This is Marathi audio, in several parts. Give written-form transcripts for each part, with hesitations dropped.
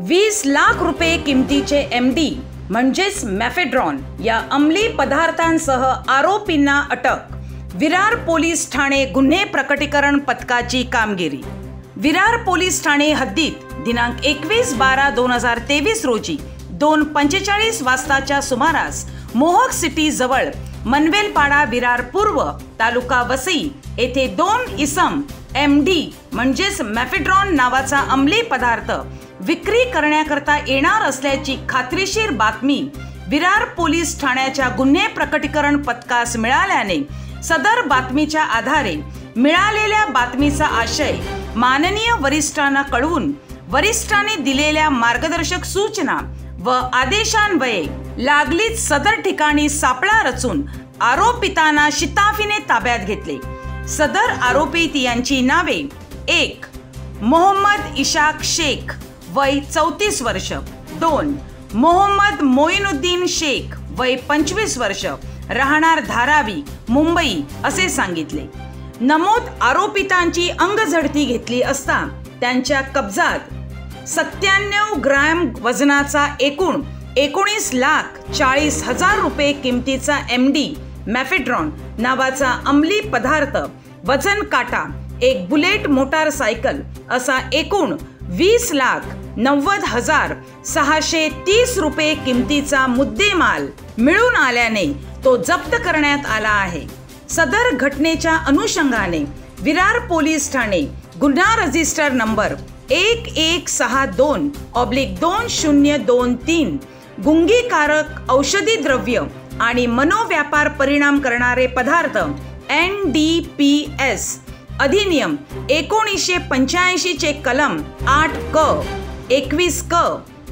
20 लाख रुपये किमतीचे MD म्हणजेच मॅफेड्रॉन या अंमली पदार्थांसह आरोपींना अटक। विरार पोलीस ठाणे गुन्हे प्रकटीकरण पथकाची कामगिरी। विरार पोलीस ठाणे हद्दीत दिनांक 21/12/2023 रोजी 2:45 वाजताच्या सुमारास मोहक सिटी जवळ मनवेलपाडा विरार पूर्व तालुका वसई येथे 2 इसम MD म्हणजेच मॅफेड्रॉन नावाचा अंमली पदार्थ विक्री करण्याकरता येणार असल्याची खात्रीशीर बातमी विरार पोलीस ठाण्याच्या गुन्हे प्रकटीकरण पथकास मिळाल्याने सदर बातमीच्या आधारे मिळालेल्या बातमीचा आशय माननीय वरिष्ठांना कळवून वरिष्ठांनी दिलेल्या मार्गदर्शक सूचना व आदेशान्वये लागलीच सदर ठिकाणी सापळा रचून आरोपितांना शिताफीने ताब्यात घेतले। सदर आरोपित यांची नावे: 1. मोहम्मद इशाक शेख वय 34 वर्ष, 2. मोहम्मद मोइनुद्दीन शेख वय 25 वर्ष, राहणार धारावी मुंबई असे सांगितले। नमूद आरोपितांची अंगझडती घेतली असता त्यांच्या कब्जात 97 ग्रॅम वजनाचा एकूण 19,40,000 रुपये किमतीचा MD मॅफेड्रॉन नावाचा अंमली पदार्थ, वजन काटा, एक बुलेट मोटारसायकल असा एकूण 20,90,630 रुपये किमतीचा मुद्देमाल मिळून आल्याने तो जप्त करण्यात आला आहे। सदर घटनेच्या अनुषंगाने विरार पोलीस ठाणे गुन्हा रजिस्टर नंबर 1162/2023 गुंगीकारक औषधी द्रव्य आणि मनोव्यापार परिणाम करणारे पदार्थ NDPS अधिनियम 1985 चे कलम 8 क 21 क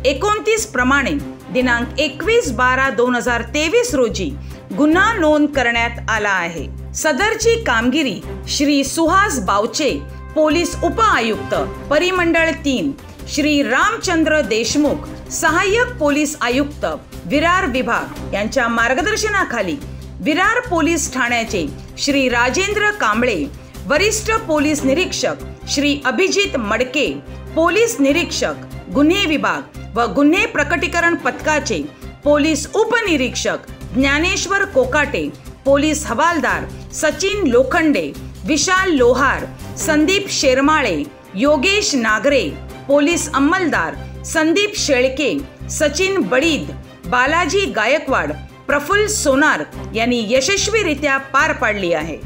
29 प्रमाणे दिनांक 21/12/2023 रोजी गुन्हा नोंद करण्यात आला आहे। सदरची कामगिरी श्री सुहास बावचे पोलीस उप आयुक्त परिमंडळ 3, श्री रामचंद्र देशमुख सहाय्यक पोलीस आयुक्त विरार विभाग यांच्या मार्गदर्शनाखाली विरार पोलीस ठाण्याचे श्री राजेंद्र कांबळे, वरिष्ठ पोलीस निरीक्षक श्री अभिजित मडके, पोलीस निरीक्षक गुन्हे विभाग व गुन्हे प्रकटीकरण पथकाचे पोलीस उपनिरीक्षक ज्ञानेश्वर कोकाटे, पोलीस हवालदार सचिन लोखंडे, विशाल लोहार, संदीप शेरमाळे, योगेश नागरे, पोलीस अंमलदार संदीप शेळके, सचिन बडीद, बालाजी गायकवाड, प्रफुल्ल सोनार यांनी यशस्वीरित्या पार पाडली आहे।